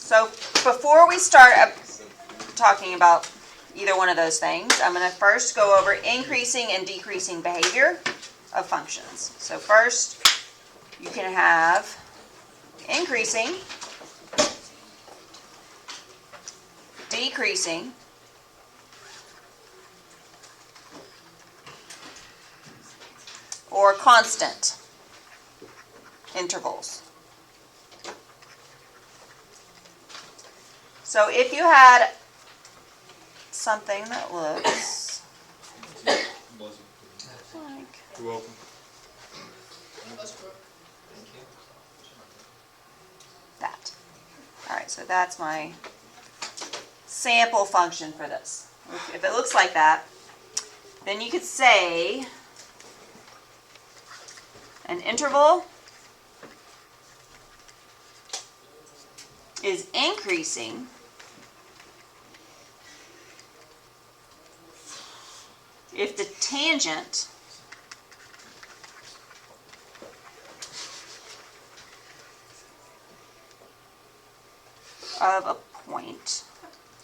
So before we start talking about either one of those things, I'm going to first go over increasing and decreasing behavior of functions. So first, you can have increasing, decreasing, or constant intervals. So if you had something that looks like You're welcome. that. All right, so that's my sample function for this. If it looks like that, then you could say an interval is increasing if the tangent of a point,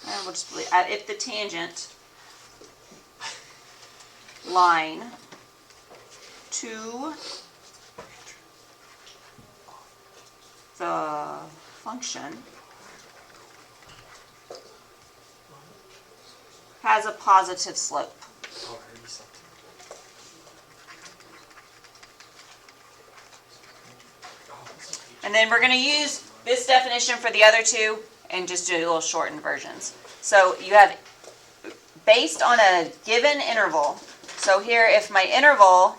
and we'll just if the tangent line to the function has a positive slope. And then we're going to use this definition for the other two and just do little shortened versions. So you have based on a given interval. So here, if my interval,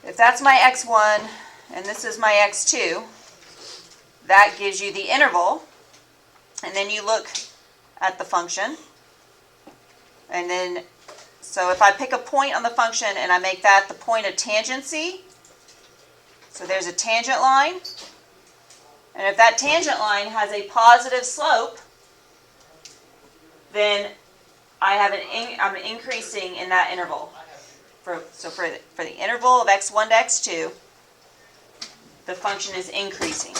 if that's my x1 and this is my x2, that gives you the interval. And then you look at the function. And then, so if I pick a point on the function and I make that the point of tangency, so there's a tangent line, and if that tangent line has a positive slope, then I'm increasing in that interval. So for the interval of x1 to x2, the function is increasing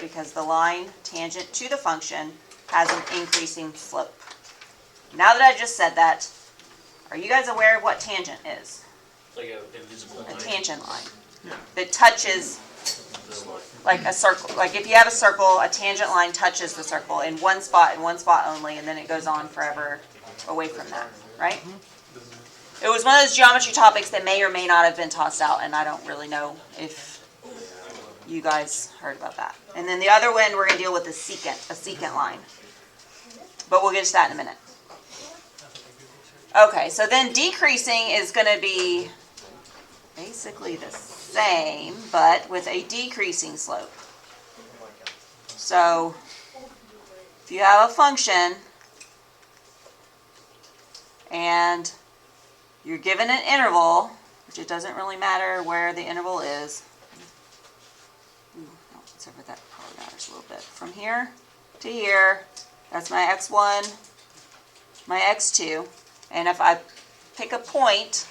because the line tangent to the function has an increasing slope. Now that I just said that, are you guys aware of what tangent is? Like an invisible line. A tangent line. Yeah. That touches like a circle. Like if you have a circle, a tangent line touches the circle in one spot and one spot only, and then it goes on forever away from that, right? It was one of those geometry topics that may or may not have been tossed out, and I don't really know if you guys heard about that. And then the other one, we're going to deal with a secant line. But we'll get to that in a minute. Okay, so then decreasing is going to be basically the same, but with a decreasing slope. So if you have a function and you're given an interval, which it doesn't really matter where the interval is. Except for that probably matters a little bit. From here to here, that's my x1, my x2, and if I pick a point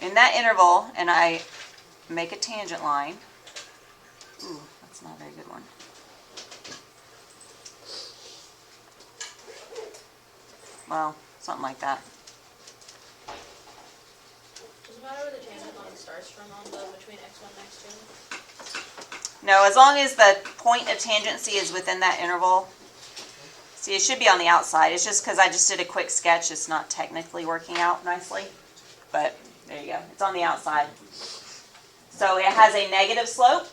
in that interval and I make a tangent line, ooh, that's not a very good one. Well, something like that. Does it matter where the tangent line starts from on the between x1 and x2? No, as long as the point of tangency is within that interval. See, it should be on the outside. It's just because I just did a quick sketch. It's not technically working out nicely. But there you go. It's on the outside. So it has a negative slope.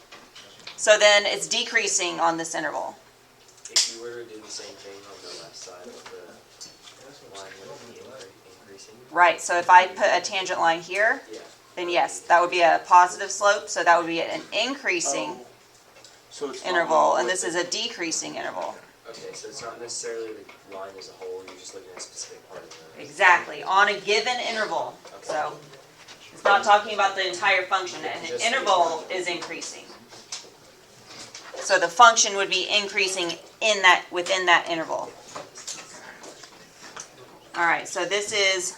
So then it's decreasing on this interval. If you were to do the same thing on the left side of the line, would it be increasing? Right, so if I put a tangent line here, Yeah. then yes, that would be a positive slope. So that would be an increasing So it's interval, and this is a decreasing interval. Okay, so it's not necessarily the line as a whole, you're just looking at a specific part of the... Exactly, on a given interval. So it's not talking about the entire function. An interval is increasing. So the function would be increasing within that interval. All right, so this is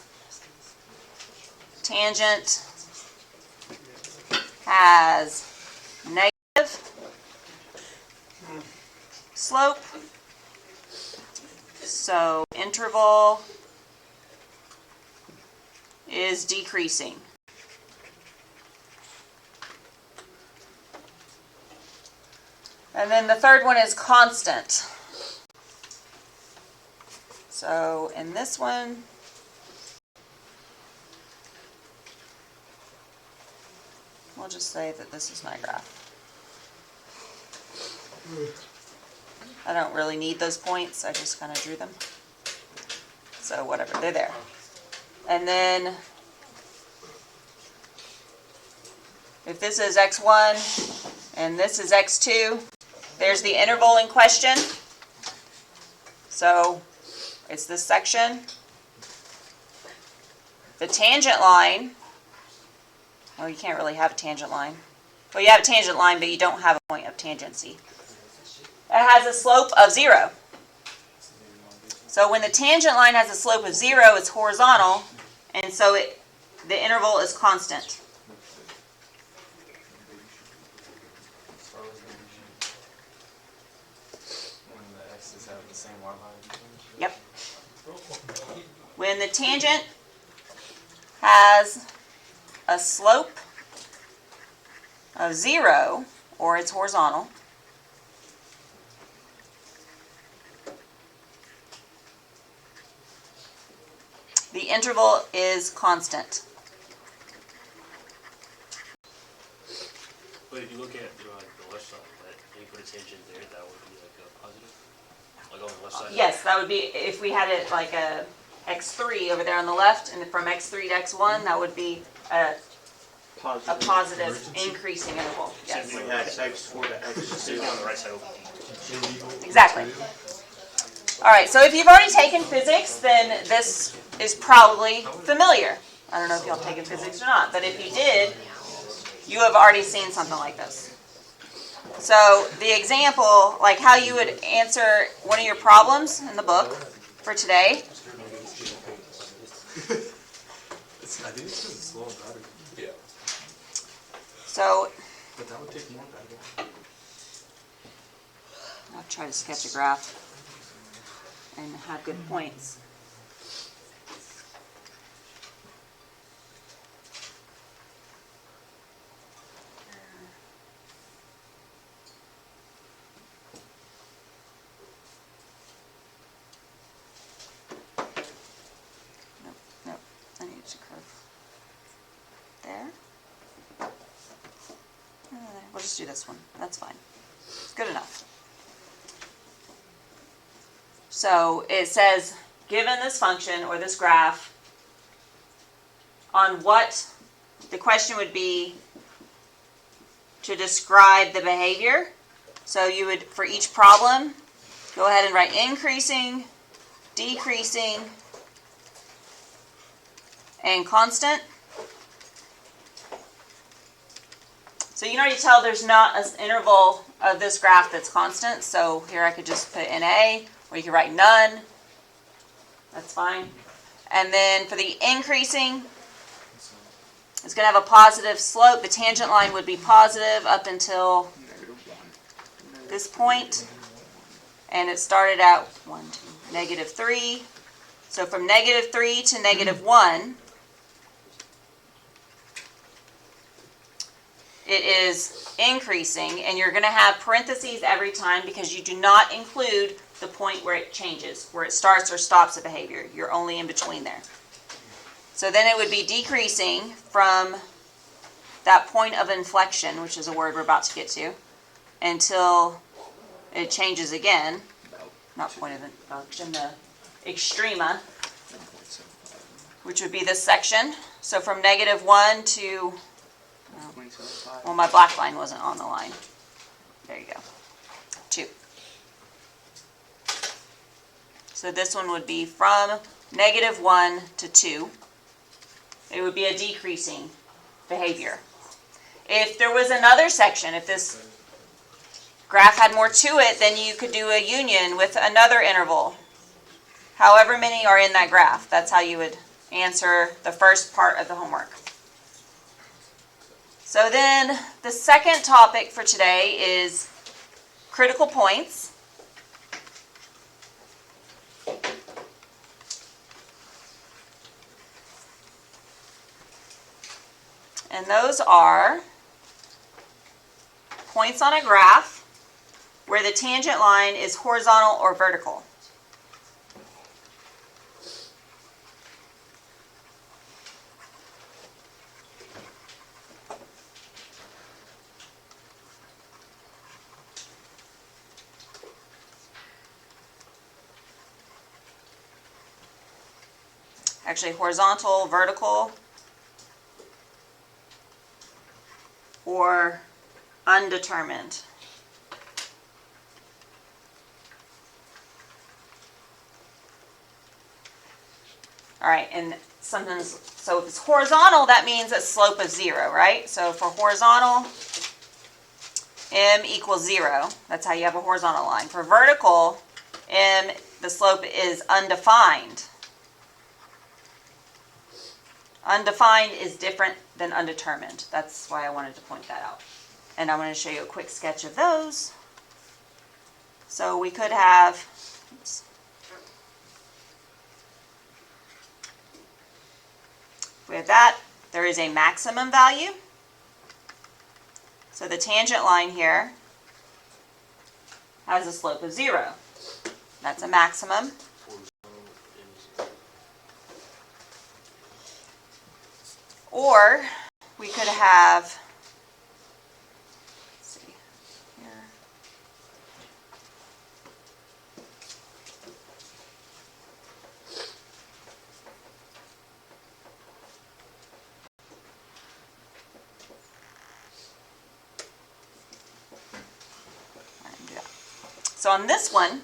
tangent has negative slope. So interval is decreasing. And then the third one is constant. So in this one, we'll just say that this is my graph. I don't really need those points, I just kind of drew them. So whatever, they're there. And then if this is x1 and this is x2, there's the interval in question. So it's this section. The tangent line, well, you can't really have a tangent line. Well, you have a tangent line, but you don't have a point of tangency. It has a slope of 0. So when the tangent line has a slope of 0, it's horizontal, and so the interval is constant. Yep. When the tangent has a slope of 0, or it's horizontal, the interval is constant. But if you look at the left side, and you put a tangent there, that would be like a positive? Like on the left side? Yes, that would be, if we had it like a x3 over there on the left, and from x3 to x1, that would be a positive increasing interval. Yes. Same thing on the right side. Same thing on the right side. Exactly. All right, so if you've already taken physics, then this is probably familiar. I don't know if y'all taken physics or not, but if you did, you have already seen something like this. So the example, like how you would answer one of your problems in the book for today. I think it's because it's slow and battery. Yeah. So But that would take more battery. I'll try to sketch a graph and have good points. Nope, I need to curve there. We'll just do this one, that's fine. It's good enough. So it says, given this function or this graph, on what the question would be to describe the behavior. So you would, for each problem, go ahead and write increasing, decreasing, and constant. So you can already tell there's not an interval of this graph that's constant. So here I could just put NA, or you could write none. That's fine. And then for the increasing, it's going to have a positive slope. The tangent line would be positive up until this point. And it started at -3. So from -3 to -1, it is increasing. And you're going to have parentheses every time because you do not include the point where it changes, where it starts or stops a behavior. You're only in between there. So then it would be decreasing from that point of inflection, which is a word we're about to get to, until it changes again. Not point of inflection, the extrema, which would be this section. So from -1 to, well, my black line wasn't on the line. There you go. 2. So this one would be from -1 to 2. It would be a decreasing behavior. If there was another section, if this graph had more to it, then you could do a union with another interval. However many are in that graph, that's how you would answer the first part of the homework. So then the second topic for today is critical points. And those are points on a graph where the tangent line is horizontal or vertical. Actually, horizontal, vertical, or undetermined. All right, and something's, so if it's horizontal, that means a slope of 0, right? So for horizontal, m equals 0. That's how you have a horizontal line. For vertical, m, the slope is undefined. Undefined is different than undetermined. That's why I wanted to point that out. And I'm going to show you a quick sketch of those. So we could have, oops. With that, there is a maximum value. So the tangent line here has a slope of 0. That's a maximum. Or we could have, let's see here. So on this one,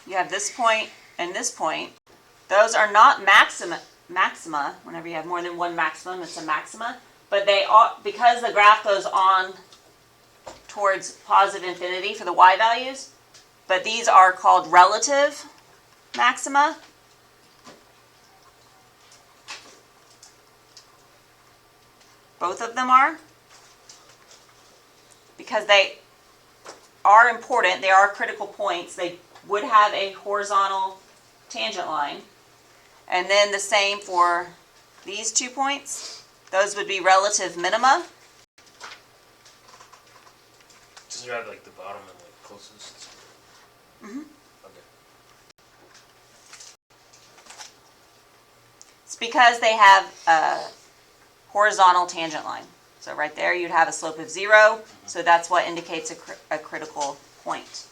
you have this point and this point. Those are not maxima. Whenever you have more than one maximum, it's a maxima. But they are, because the graph goes on towards positive infinity for the y values, but these are called relative maxima. Both of them are. Because they are important, they are critical points. They would have a horizontal tangent line. And then the same for these 2 points. Those would be relative minima. Does it have like the bottom and like closest? Mm-hmm. Okay. It's because they have a horizontal tangent line. So right there you'd have a slope of 0. So that's what indicates a critical point.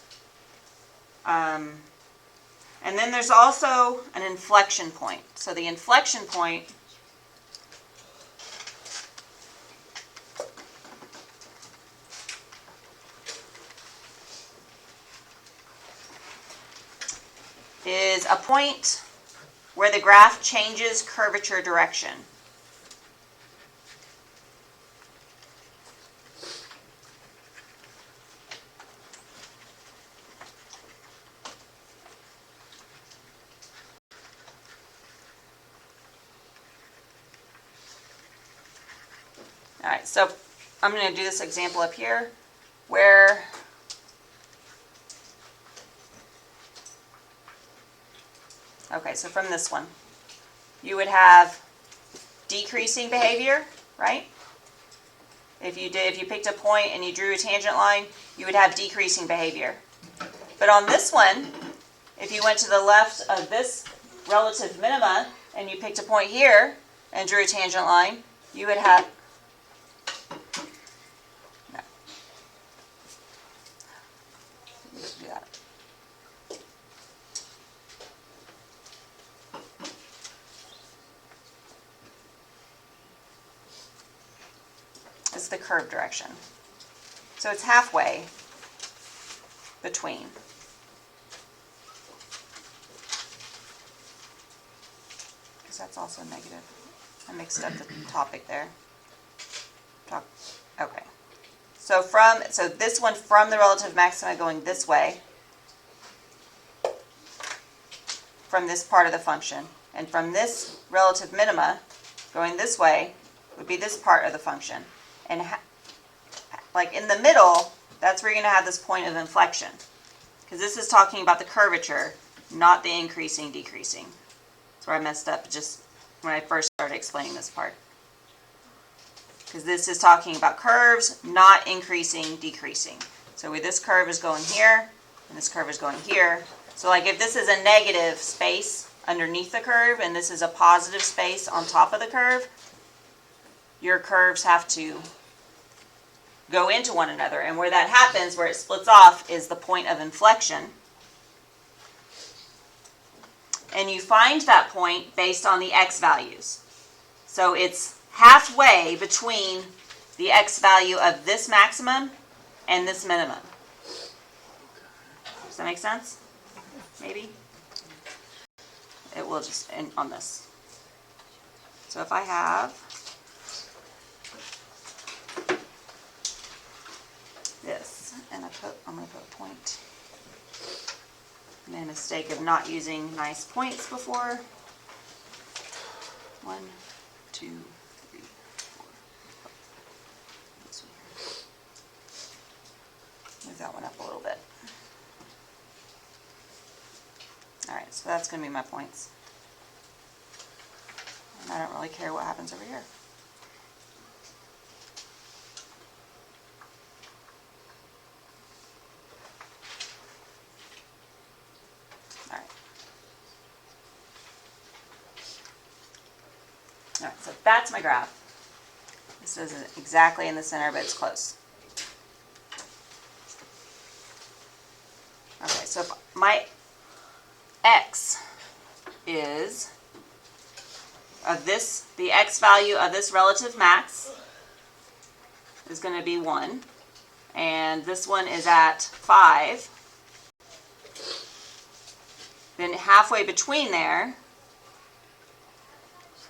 And then there's also an inflection point. So the inflection point is a point where the graph changes curvature direction. All right, so I'm going to do this example up here where okay, so from this one, you would have decreasing behavior, right? If you picked a point and you drew a tangent line, you would have decreasing behavior. But on this one, if you went to the left of this relative minima and you picked a point here and drew a tangent line, you would have no. Let's do that. It's the curve direction. So it's halfway between. Because that's also negative. I mixed up the topic there. Okay. So this one from the relative maxima going this way, from this part of the function, and from this relative minima going this way would be this part of the function. And like in the middle, that's where you're going to have this point of inflection. Because this is talking about the curvature, not the increasing, decreasing. That's where I messed up. Just when I first started explaining this part. Because this is talking about curves, not increasing, decreasing. So this curve is going here, and this curve is going here. So like if this is a negative space underneath the curve, and this is a positive space on top of the curve, your curves have to go into one another. And where that happens, where it splits off, is the point of inflection. And you find that point based on the x values. So it's halfway between the x value of this maximum and this minimum. Does that make sense? Maybe? It will just end on this. So if I have this, and I'm going to put a point. I made a mistake of not using nice points before. 1, 2, 3, 4. This one here. Move that one up a little bit. Alright, so that's going to be my points. And I don't really care what happens over here. Alright, so that's my graph. This isn't exactly in the center, but it's close. Okay, so if my x is of this, the x value of this relative max is going to be 1, and this one is at 5, then halfway between there,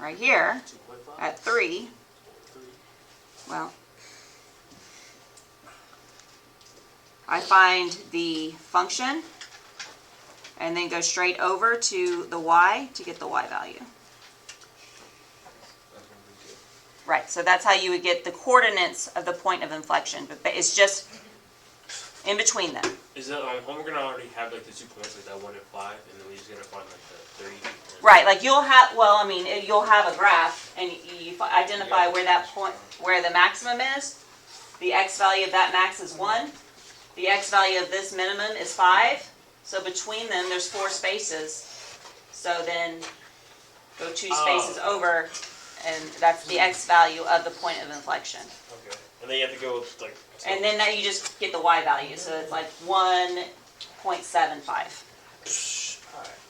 right here, at 3, well, I find the function and then go straight over to the y to get the y value. Right, so that's how you would get the coordinates of the point of inflection, but it's just in between them. Is that home we're gonna already have like the 2 points, like that 1 and 5, and then we just gotta find like the 3? Right, like you'll have, well, I mean, you'll have a graph, and you identify where that point, where the maximum is. The x value of that max is 1. The x value of this minimum is 5. So between them, there's 4 spaces. So then go 2 spaces over, and that's the x value of the point of inflection. Okay. And then you have to go like. So And then now you just get the y value. So it's like 1.75. Alright.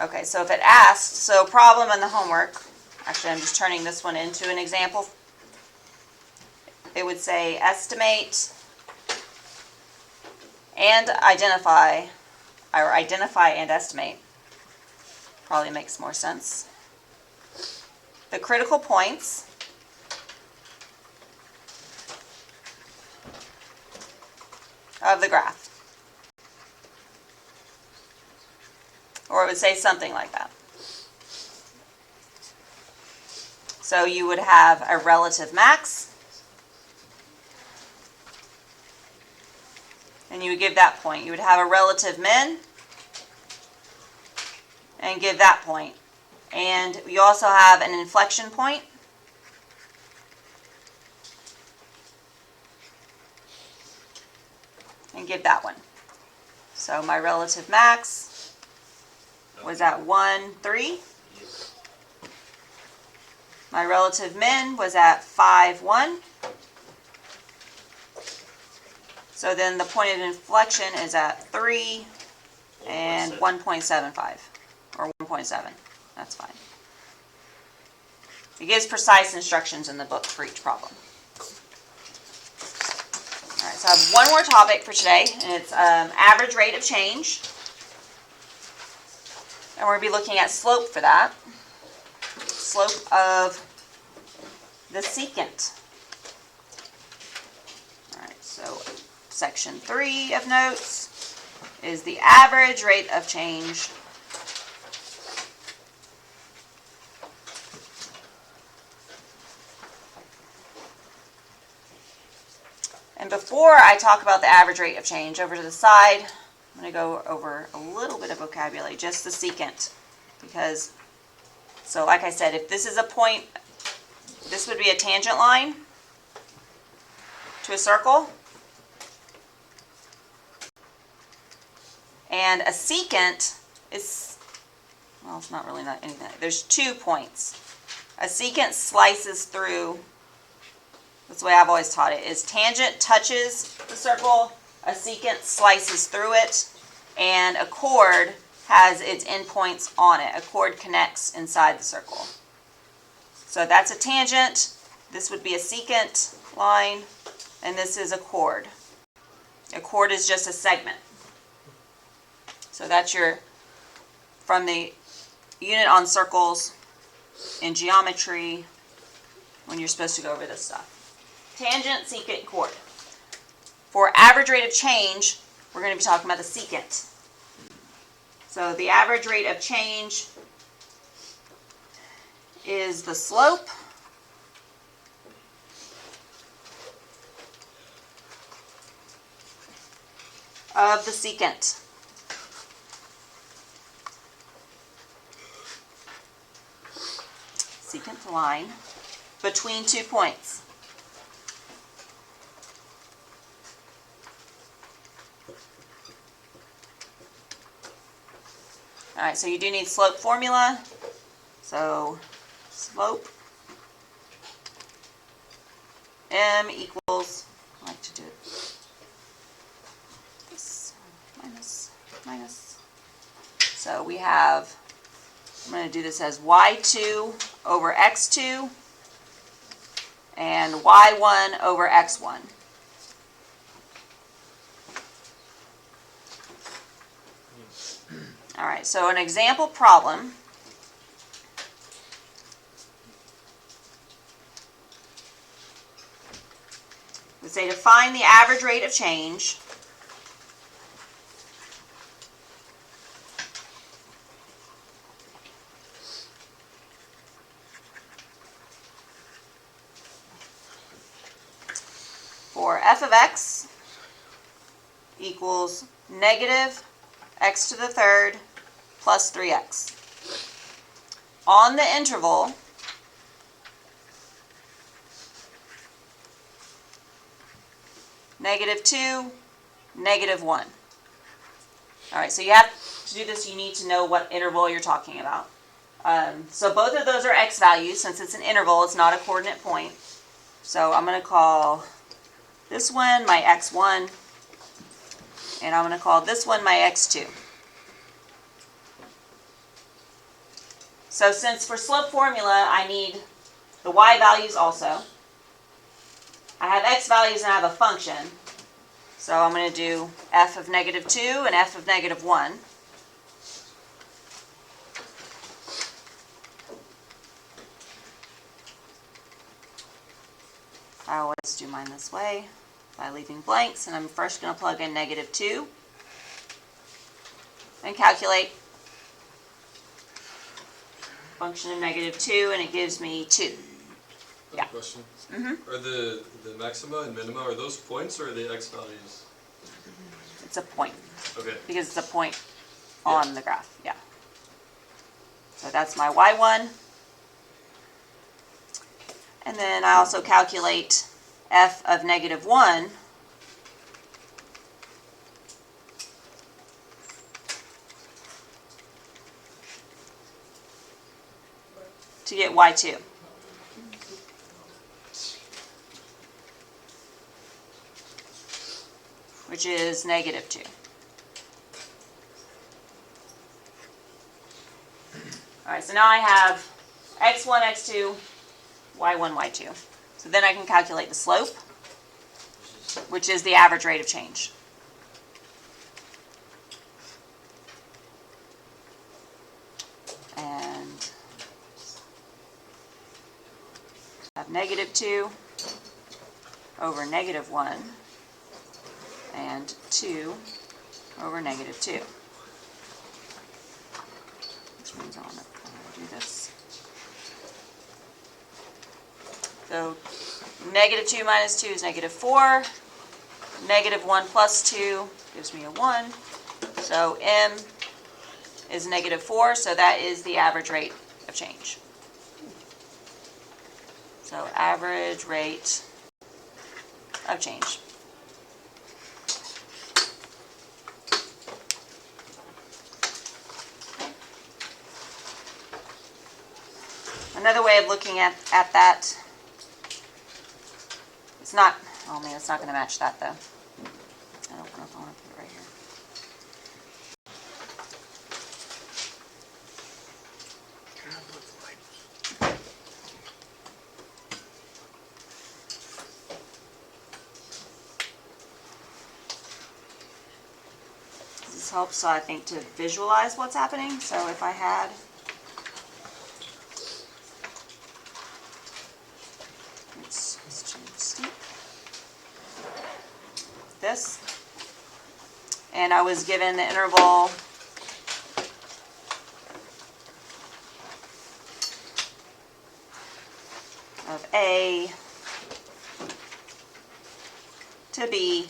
Okay, so if it asks, so problem in the homework, actually I'm just turning this one into an example. It would say estimate and identify, or identify and estimate. Probably makes more sense. The critical points of the graph. Or it would say something like that. So you would have a relative max, and you would give that point. You would have a relative min, and give that point. And you also have an inflection point. And give that one. So my relative max was at 1.3. My relative min was at 5.1. So then the point of inflection is at 3 and 1.75, or 1.7. That's fine. It gives precise instructions in the book for each problem. All right, so I have one more topic for today, and it's average rate of change. And we're going to be looking at slope for that. Slope of the secant. All right, so section 3 of notes is the average rate of change and before I talk about the average rate of change, over to the side, I'm going to go over a little bit of vocabulary, just the secant. Because, so like I said, if this is a point, this would be a tangent line to a circle. And a secant is, well, it's not really not anything. There's 2 points. A secant slices through, that's the way I've always taught it, is tangent touches the circle, a secant slices through it, and a chord has its endpoints on it. A chord connects inside the circle. So that's a tangent, this would be a secant line, and this is a chord. A chord is just a segment. So that's your, from the unit on circles in geometry, when you're supposed to go over this stuff. Tangent, secant, chord. For average rate of change, we're going to be talking about the secant. So the average rate of change is the slope of the secant. Secant line between 2 points. All right, so you do need slope formula. So slope m equals, I like to do it this minus. So we have, I'm going to do this as y2 over x2 and y1 over x1. All right, so an example problem. We say to find the average rate of change for f of x equals negative x to the third plus 3x. On the interval, -2, -1. All right, so you have to do this, you need to know what interval you're talking about. So both of those are x values. Since it's an interval, it's not a coordinate point. So I'm going to call this one my x1, and I'm going to call this one my x2. So since for slope formula I need the y values also, I have x values and I have a function. So I'm going to do f of -2 and f of -1. I always do mine this way by leaving blanks, and I'm first going to plug in -2 and calculate function of -2, and it gives me 2. I have Yeah. a question. Are the maxima and minima, are those points or are they x values? It's a point, Okay. because it's a point on the graph, yeah. So that's my y1. And then I also calculate f of -1 to get y2. Which is -2. All right, so now I have x1, x2, y1, y2. So then I can calculate the slope, which is the average rate of change. And I have -2 over -1 and 2 over -2. Which means I'm going to do this. So -2 minus 2 is -4. -1 plus 2 gives me a 1. So M is -4, so that is the average rate of change. So average rate of change. Another way of looking at that, it's not, oh man, it's not going to match that though. I don't know if I want to put it right here. This helps, I think, to visualize what's happening. So if I had it's too steep. This, and I was given the interval of A to B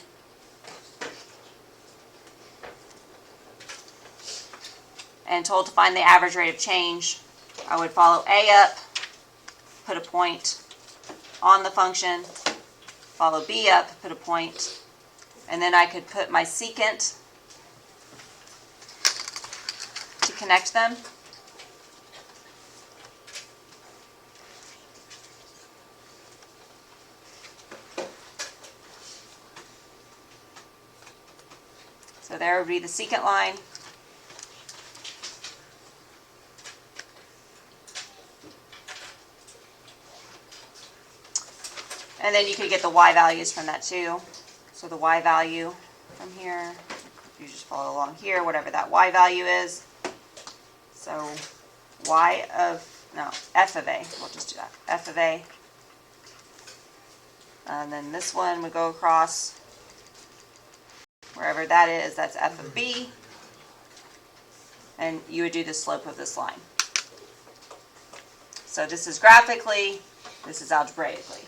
and told to find the average rate of change, I would follow A up, put a point on the function, follow B up, put a point, and then I could put my secant to connect them. So there would be the secant line. And then you could get the y values from that too. So the y value from here, you just follow along here, whatever that y value is. So y of, no, f of a, we'll just do that, f of a. And then this one would go across wherever that is, that's f of b. And you would do the slope of this line. So this is graphically, this is algebraically.